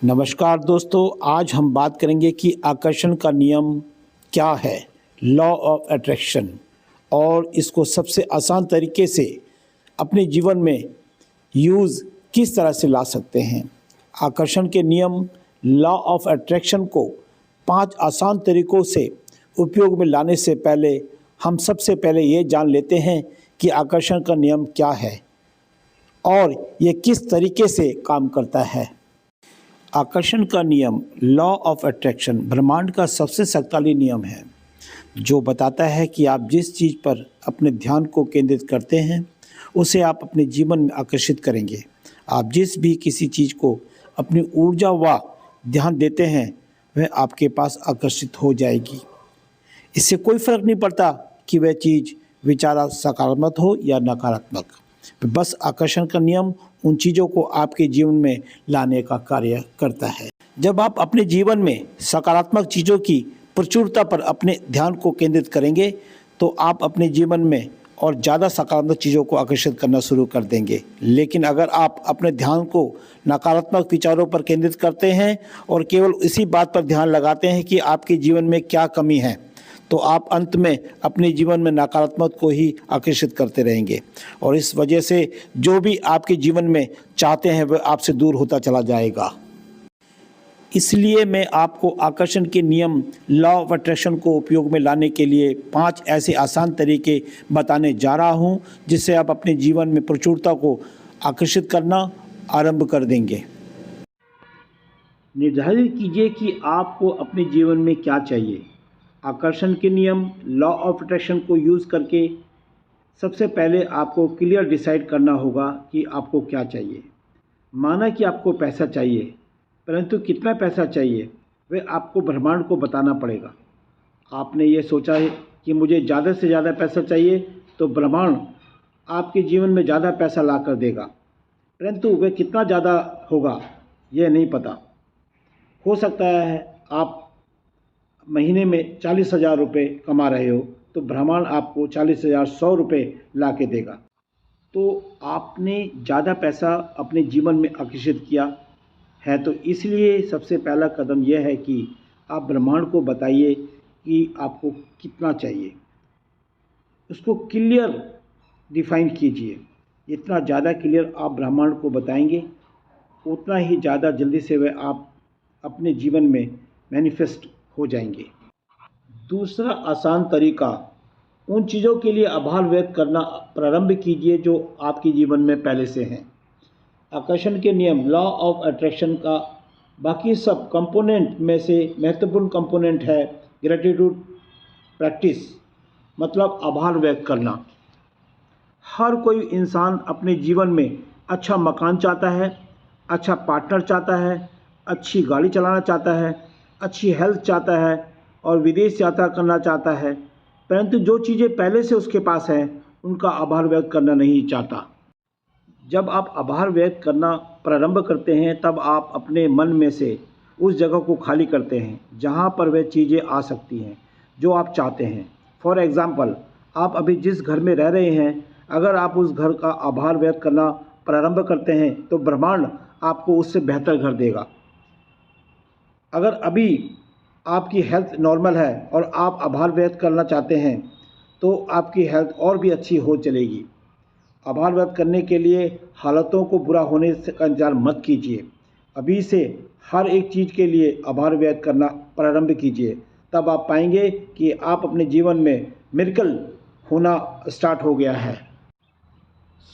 नमस्कार दोस्तों, आज हम बात करेंगे कि आकर्षण का नियम क्या है, लॉ ऑफ अट्रैक्शन, और इसको सबसे आसान तरीके से अपने जीवन में यूज़ किस तरह से ला सकते हैं। आकर्षण के नियम लॉ ऑफ अट्रैक्शन को 5 आसान तरीकों से उपयोग में लाने से पहले हम सबसे पहले ये जान लेते हैं कि आकर्षण का नियम क्या है और ये किस तरीके से काम करता है। आकर्षण का नियम लॉ ऑफ अट्रैक्शन ब्रह्मांड का सबसे शक्तिशाली नियम है जो बताता है कि आप जिस चीज़ पर अपने ध्यान को केंद्रित करते हैं उसे आप अपने जीवन में आकर्षित करेंगे। आप जिस भी किसी चीज़ को अपनी ऊर्जा व ध्यान देते हैं वह आपके पास आकर्षित हो जाएगी। इससे कोई फ़र्क नहीं पड़ता कि वह चीज़ विचारा सकारात्मक हो या नकारात्मक, बस आकर्षण का नियम उन चीज़ों को आपके जीवन में लाने का कार्य करता है। जब आप अपने जीवन में सकारात्मक चीज़ों की प्रचुरता पर अपने ध्यान को केंद्रित करेंगे तो आप अपने जीवन में और ज़्यादा सकारात्मक चीज़ों को आकर्षित करना शुरू कर देंगे। लेकिन अगर आप अपने ध्यान को नकारात्मक विचारों पर केंद्रित करते हैं और केवल इसी बात पर ध्यान लगाते हैं कि आपके जीवन में क्या कमी है, तो आप अंत में अपने जीवन में नकारात्मक को ही आकर्षित करते रहेंगे और इस वजह से जो भी आपके जीवन में चाहते हैं वह आपसे दूर होता चला जाएगा। इसलिए मैं आपको आकर्षण के नियम लॉ ऑफ अट्रैक्शन को उपयोग में लाने के लिए 5 ऐसे आसान तरीके बताने जा रहा हूं जिससे आप अपने जीवन में प्रचुरता को आकर्षित करना आरंभ कर देंगे। निर्धारित कीजिए कि आपको अपने जीवन में क्या चाहिए। आकर्षण के नियम लॉ ऑफ अट्रैक्शन को यूज़ करके सबसे पहले आपको क्लियर डिसाइड करना होगा कि आपको क्या चाहिए। माना कि आपको पैसा चाहिए, परंतु कितना पैसा चाहिए वह आपको ब्रह्मांड को बताना पड़ेगा। आपने ये सोचा है कि मुझे ज़्यादा से ज़्यादा पैसा चाहिए, तो ब्रह्मांड आपके जीवन में ज़्यादा पैसा ला कर देगा, परंतु वह कितना ज़्यादा होगा यह नहीं पता। हो सकता है आप महीने में 40,000 रुपये कमा रहे हो तो ब्रह्मांड आपको 40,100 रुपये ला के देगा। तो आपने ज़्यादा पैसा अपने जीवन में आकर्षित किया है, तो इसलिए सबसे पहला कदम यह है कि आप ब्रह्मांड को बताइए कि आपको कितना चाहिए। उसको क्लियर डिफाइन कीजिए। जितना ज़्यादा क्लियर आप ब्रह्मांड को बताएंगे उतना ही ज़्यादा जल्दी से वह आप अपने जीवन में मैनिफेस्ट हो जाएंगे। दूसरा आसान तरीका, उन चीज़ों के लिए आभार व्यक्त करना प्रारंभ कीजिए जो आपके जीवन में पहले से हैं। आकर्षण के नियम लॉ ऑफ अट्रैक्शन का बाकी सब कंपोनेंट में से महत्वपूर्ण कंपोनेंट है ग्रेटिट्यूड प्रैक्टिस, मतलब आभार व्यक्त करना। हर कोई इंसान अपने जीवन में अच्छा मकान चाहता है, अच्छा पार्टनर चाहता है, अच्छी गाड़ी चलाना चाहता है, अच्छी हेल्थ चाहता है और विदेश यात्रा करना चाहता है, परंतु जो चीज़ें पहले से उसके पास हैं उनका आभार व्यक्त करना नहीं चाहता। जब आप आभार व्यक्त करना प्रारंभ करते हैं तब आप अपने मन में से उस जगह को खाली करते हैं जहां पर वे चीज़ें आ सकती हैं जो आप चाहते हैं। फॉर एग्ज़ाम्पल, आप अभी जिस घर में रह रहे हैं, अगर आप उस घर का आभार व्यक्त करना प्रारंभ करते हैं तो ब्रह्मांड आपको उससे बेहतर घर देगा। अगर अभी आपकी हेल्थ नॉर्मल है और आप आभार व्यक्त करना चाहते हैं तो आपकी हेल्थ और भी अच्छी हो चलेगी। आभार व्यक्त करने के लिए हालातों को बुरा होने का इंतजार मत कीजिए। अभी से हर एक चीज़ के लिए आभार व्यक्त करना प्रारंभ कीजिए, तब आप पाएंगे कि आप अपने जीवन में मिरेकल होना स्टार्ट हो गया है।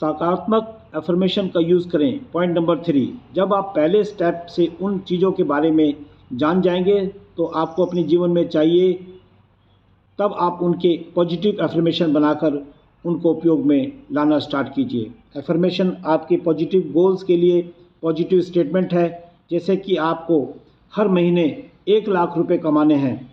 सकारात्मक अफर्मेशन का यूज़ करें। पॉइंट नंबर 3, जब आप पहले स्टेप से उन चीज़ों के बारे में जान जाएंगे तो आपको अपने जीवन में चाहिए, तब आप उनके पॉजिटिव अफर्मेशन बनाकर उनको उपयोग में लाना स्टार्ट कीजिए। अफर्मेशन आपके पॉजिटिव गोल्स के लिए पॉजिटिव स्टेटमेंट है। जैसे कि आपको हर महीने 1 लाख रुपए कमाने हैं,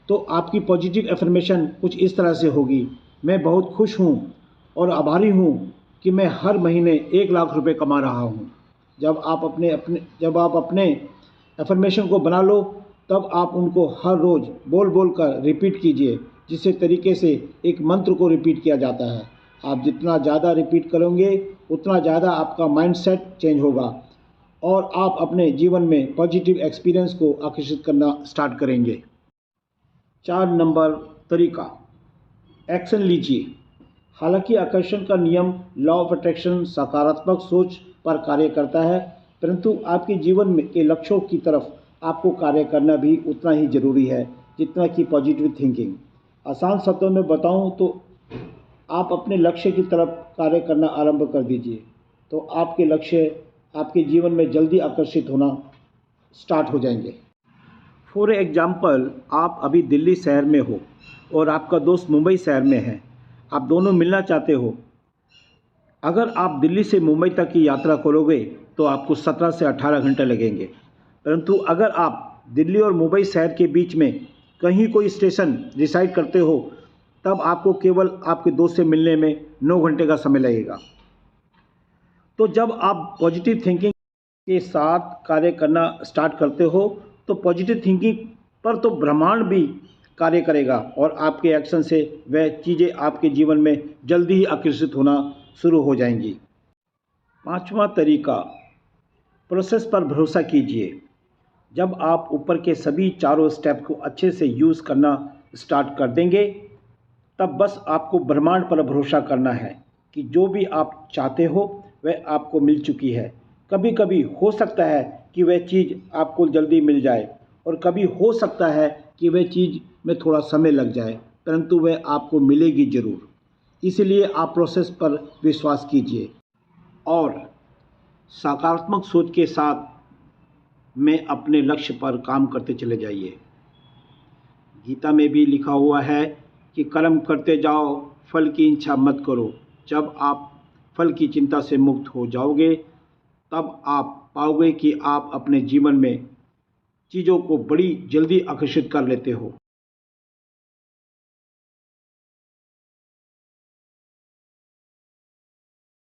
तो आपकी पॉजिटिव अफर्मेशन कुछ इस तरह से होगी, मैं बहुत खुश हूँ और आभारी हूँ कि मैं हर महीने 1 लाख रुपए कमा रहा हूँ। जब आप अपने अफर्मेशन को बना लो तब आप उनको हर रोज़ बोल कर रिपीट कीजिए, जिस तरीके से एक मंत्र को रिपीट किया जाता है। आप जितना ज़्यादा रिपीट करेंगे उतना ज़्यादा आपका माइंडसेट चेंज होगा। और आप अपने जीवन में पॉजिटिव एक्सपीरियंस को आकर्षित करना स्टार्ट करेंगे। 4 नंबर तरीका, एक्शन लीजिए। हालांकि आकर्षण का नियम लॉ ऑफ अट्रैक्शन सकारात्मक सोच पर कार्य करता है, परंतु आपके जीवन में के लक्ष्यों की तरफ आपको कार्य करना भी उतना ही ज़रूरी है जितना कि पॉजिटिव थिंकिंग। आसान शब्दों में बताऊं तो आप अपने लक्ष्य की तरफ कार्य करना आरंभ कर दीजिए, तो आपके लक्ष्य आपके जीवन में जल्दी आकर्षित होना स्टार्ट हो जाएंगे। फॉर एग्जाम्पल, आप अभी दिल्ली शहर में हो और आपका दोस्त मुंबई शहर में है। आप दोनों मिलना चाहते हो। अगर आप दिल्ली से मुंबई तक की यात्रा करोगे तो आपको 17 से 18 घंटे लगेंगे, परंतु अगर आप दिल्ली और मुंबई शहर के बीच में कहीं कोई स्टेशन डिसाइड करते हो तब आपको केवल आपके दोस्त से मिलने में 9 घंटे का समय लगेगा। तो जब आप पॉजिटिव थिंकिंग के साथ कार्य करना स्टार्ट करते हो तो पॉजिटिव थिंकिंग पर तो ब्रह्मांड भी कार्य करेगा और आपके एक्शन से वह चीज़ें आपके जीवन में जल्दी ही आकर्षित होना शुरू हो जाएंगी। 5वां तरीका, प्रोसेस पर भरोसा कीजिए। जब आप ऊपर के सभी चारों स्टेप को अच्छे से यूज़ करना स्टार्ट कर देंगे तब बस आपको ब्रह्मांड पर भरोसा करना है कि जो भी आप चाहते हो वह आपको मिल चुकी है। कभी कभी हो सकता है कि वह चीज़ आपको जल्दी मिल जाए और कभी हो सकता है कि वह चीज़ में थोड़ा समय लग जाए, परंतु वह आपको मिलेगी ज़रूर। इसलिए आप प्रोसेस पर विश्वास कीजिए और सकारात्मक सोच के साथ में अपने लक्ष्य पर काम करते चले जाइए। गीता में भी लिखा हुआ है कि कर्म करते जाओ, फल की इच्छा मत करो। जब आप फल की चिंता से मुक्त हो जाओगे तब आप पाओगे कि आप अपने जीवन में चीज़ों को बड़ी जल्दी आकर्षित कर लेते हो।